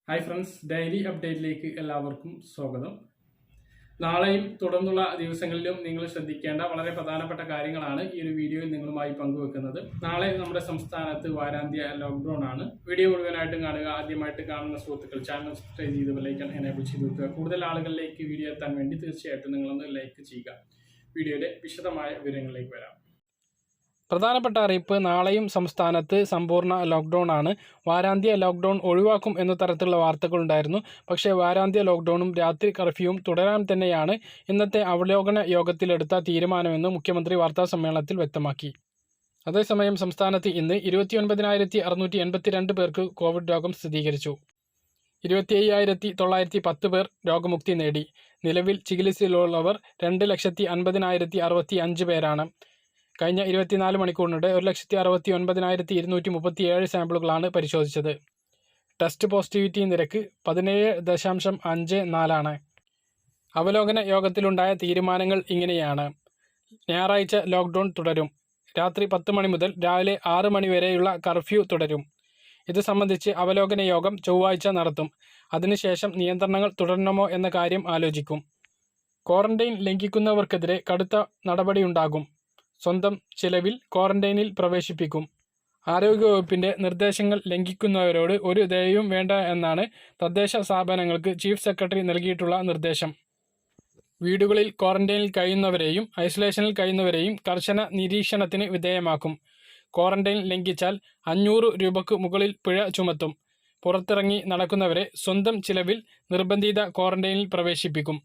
Hi friends, daily അപ്ഡേറ്റിലേക്ക് എല്ലാവർക്കും സ്വാഗതം. നാളെയും തുടർന്നുള്ള ദിവസങ്ങളിലും നിങ്ങൾ ശ്രദ്ധിക്കേണ്ട വളരെ പ്രധാനപ്പെട്ട കാര്യങ്ങളാണ് ഈ ഒരു വീഡിയോയിൽ നിങ്ങളുമായി പങ്കുവെക്കുന്നത്. നാളെ നമ്മുടെ സംസ്ഥാനത്ത് വാരാന്ത്യ ലോക്ക്ഡൌൺ ആണ്. വീഡിയോ മുഴുവനായിട്ടും കാണുക. ആദ്യമായിട്ട് കാണുന്ന സുഹൃത്തുക്കൾ ചാനൽ സബ്സ്ക്രൈബ് ചെയ്ത് ബെല്ലൈക്കൺ എനേബിൾ ചെയ്ത് വെക്കുക. കൂടുതൽ ആളുകളിലേക്ക് വീഡിയോ എത്താൻ വേണ്ടി തീർച്ചയായിട്ടും നിങ്ങളൊന്ന് ലൈക്ക് ചെയ്യുക. വീഡിയോയുടെ വിശദമായ വിവരങ്ങളിലേക്ക് വരാം. പ്രധാനപ്പെട്ട അറിയിപ്പ്: നാളെയും സംസ്ഥാനത്ത് സമ്പൂർണ്ണ ലോക്ക്ഡൌൺ ആണ്. വാരാന്ത്യ ലോക്ക്ഡൌൺ ഒഴിവാക്കും എന്ന തരത്തിലുള്ള വാർത്തകളുണ്ടായിരുന്നു. പക്ഷേ വാരാന്ത്യ ലോക്ക്ഡൌണും രാത്രി കർഫ്യൂവും തുടരാൻ തന്നെയാണ് ഇന്നത്തെ അവലോകന യോഗത്തിലെടുത്ത തീരുമാനമെന്ന് മുഖ്യമന്ത്രി വാർത്താസമ്മേളനത്തിൽ വ്യക്തമാക്കി. അതേസമയം സംസ്ഥാനത്ത് ഇന്ന് 29,682 പേർക്ക് കോവിഡ് രോഗം സ്ഥിരീകരിച്ചു. 27,910 പേർ രോഗമുക്തി നേടി. നിലവിൽ ചികിത്സയിലുള്ളവർ 2,50,065 പേരാണ്. കഴിഞ്ഞ 24 മണിക്കൂറിനിടെ 1,69,237 സാമ്പിളുകളാണ് പരിശോധിച്ചത്. ടെസ്റ്റ് പോസിറ്റിവിറ്റി നിരക്ക് 17.54 അവലോകന യോഗത്തിലുണ്ടായ തീരുമാനങ്ങൾ ഇങ്ങനെയാണ്. ഞായറാഴ്ച ലോക്ക്ഡൌൺ തുടരും. രാത്രി 10 മണി മുതൽ രാവിലെ 6 മണി വരെയുള്ള കർഫ്യൂ തുടരും. ഇത് സംബന്ധിച്ച് അവലോകന യോഗം ചൊവ്വാഴ്ച നടത്തും. അതിനുശേഷം നിയന്ത്രണങ്ങൾ തുടരണമോ എന്ന കാര്യം ആലോചിക്കും. ക്വാറന്റൈൻ ലംഘിക്കുന്നവർക്കെതിരെ കടുത്ത നടപടിയുണ്ടാകും. സ്വന്തം ചിലവിൽ ക്വാറന്റൈനിൽ പ്രവേശിപ്പിക്കും. ആരോഗ്യവകുപ്പിന്റെ നിർദ്ദേശങ്ങൾ ലംഘിക്കുന്നവരോട് ഒരു ദയവും വേണ്ട എന്നാണ് തദ്ദേശ സ്ഥാപനങ്ങൾക്ക് ചീഫ് സെക്രട്ടറി നൽകിയിട്ടുള്ള നിർദ്ദേശം. വീടുകളിൽ ക്വാറന്റൈനിൽ കഴിയുന്നവരെയും ഐസൊലേഷനിൽ കഴിയുന്നവരെയും കർശന നിരീക്ഷണത്തിന് വിധേയമാക്കും. ക്വാറന്റൈൻ ലംഘിച്ചാൽ 500 രൂപയ്ക്ക് മുകളിൽ പിഴ ചുമത്തും. പുറത്തിറങ്ങി നടക്കുന്നവരെ സ്വന്തം ചിലവിൽ നിർബന്ധിത ക്വാറന്റൈനിൽ പ്രവേശിപ്പിക്കും.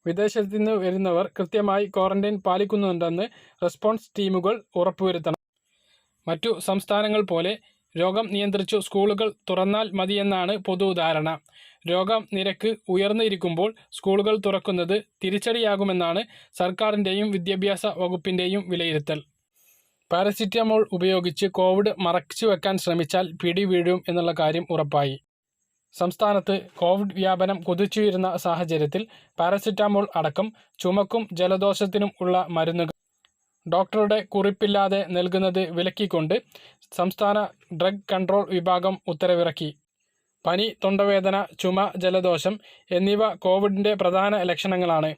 വിദേശത്തു നിന്ന് വരുന്നവർ കൃത്യമായി ക്വാറന്റൈൻ പാലിക്കുന്നുണ്ടെന്ന് റെസ്പോൺസ് ടീമുകൾ ഉറപ്പുവരുത്തണം. മറ്റു സംസ്ഥാനങ്ങൾ പോലെ രോഗം നിയന്ത്രിച്ചു സ്കൂളുകൾ തുറന്നാൽ മതിയെന്നാണ് പൊതുധാരണ. രോഗം നിരക്ക് ഉയർന്നിരിക്കുമ്പോൾ സ്കൂളുകൾ തുറക്കുന്നത് തിരിച്ചടിയാകുമെന്നാണ് സർക്കാരിൻ്റെയും വിദ്യാഭ്യാസ വകുപ്പിൻ്റെയും വിലയിരുത്തൽ. പാരസിറ്റമോൾ ഉപയോഗിച്ച് കോവിഡ് മറച്ചുവെക്കാൻ ശ്രമിച്ചാൽ പിടി വീഴും എന്നുള്ള കാര്യം ഉറപ്പായി. സംസ്ഥാനത്ത് കോവിഡ് വ്യാപനം കുതിച്ചുയരുന്ന സാഹചര്യത്തിൽ പാരസിറ്റമോൾ അടക്കം ചുമക്കും ജലദോഷത്തിനും ഉള്ള മരുന്നുകൾ ഡോക്ടറുടെ കുറിപ്പില്ലാതെ നൽകുന്നത് വിലക്കിക്കൊണ്ട് സംസ്ഥാന ഡ്രഗ് കൺട്രോൾ വിഭാഗം ഉത്തരവിറക്കി. പനി, തൊണ്ടവേദന, ചുമ, ജലദോഷം എന്നിവ കോവിഡിൻ്റെ പ്രധാന ലക്ഷണങ്ങളാണ്.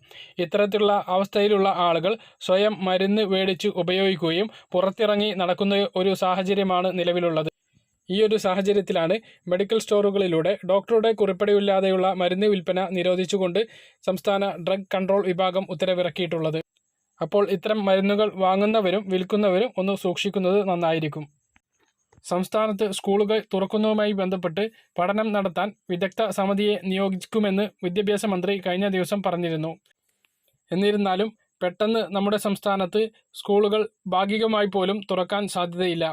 ഇത്തരത്തിലുള്ള അവസ്ഥയിലുള്ള ആളുകൾ സ്വയം മരുന്ന് മേടിച്ച് ഉപയോഗിക്കുകയും പുറത്തിറങ്ങി നടക്കുന്ന ഒരു സാഹചര്യമാണ് നിലവിലുള്ളത്. ഈ ഒരു സാഹചര്യത്തിലാണ് മെഡിക്കൽ സ്റ്റോറുകളിലൂടെ ഡോക്ടറുടെ കുറിപ്പടിയില്ലാതെയുള്ള മരുന്ന് വിൽപ്പന നിരോധിച്ചുകൊണ്ട് സംസ്ഥാന ഡ്രഗ് കൺട്രോൾ വിഭാഗം ഉത്തരവിറക്കിയിട്ടുള്ളത്. അപ്പോൾ ഇത്തരം മരുന്നുകൾ വാങ്ങുന്നവരും വിൽക്കുന്നവരും ഒന്ന് സൂക്ഷിക്കുന്നത് നന്നായിരിക്കും. സംസ്ഥാനത്ത് സ്കൂളുകൾ തുറക്കുന്നതുമായി ബന്ധപ്പെട്ട് പഠനം നടത്താൻ വിദഗ്ധ സമിതിയെ നിയോഗിക്കുമെന്ന് വിദ്യാഭ്യാസ മന്ത്രി കഴിഞ്ഞ ദിവസം പറഞ്ഞിരുന്നു. എന്നിരുന്നാലും പെട്ടെന്ന് നമ്മുടെ സംസ്ഥാനത്ത് സ്കൂളുകൾ ഭാഗികമായി പോലും തുറക്കാൻ സാധ്യതയില്ല.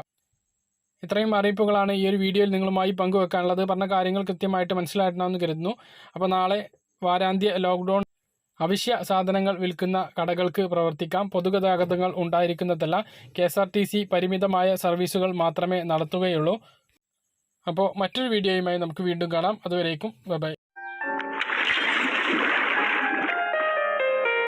ഇത്രയും അറിയിപ്പുകളാണ് ഈ ഒരു വീഡിയോയിൽ നിങ്ങളുമായി പങ്കുവെക്കാനുള്ളത്. പറഞ്ഞ കാര്യങ്ങൾ കൃത്യമായിട്ട് മനസ്സിലായിട്ടുണ്ടാവുമെന്ന് കരുതുന്നു. അപ്പോൾ നാളെ വാരാന്ത്യ ലോക്ക്ഡൗൺ. അവശ്യ സാധനങ്ങൾ വിൽക്കുന്ന കടകൾക്ക് പ്രവർത്തിക്കാം. പൊതുഗതാഗതങ്ങൾ ഉണ്ടായിരിക്കുന്നതല്ല. KSRTC പരിമിതമായ സർവീസുകൾ മാത്രമേ നടത്തുകയുള്ളൂ. അപ്പോൾ മറ്റൊരു വീഡിയോയുമായി നമുക്ക് വീണ്ടും കാണാം. അതുവരേക്കും ബൈ.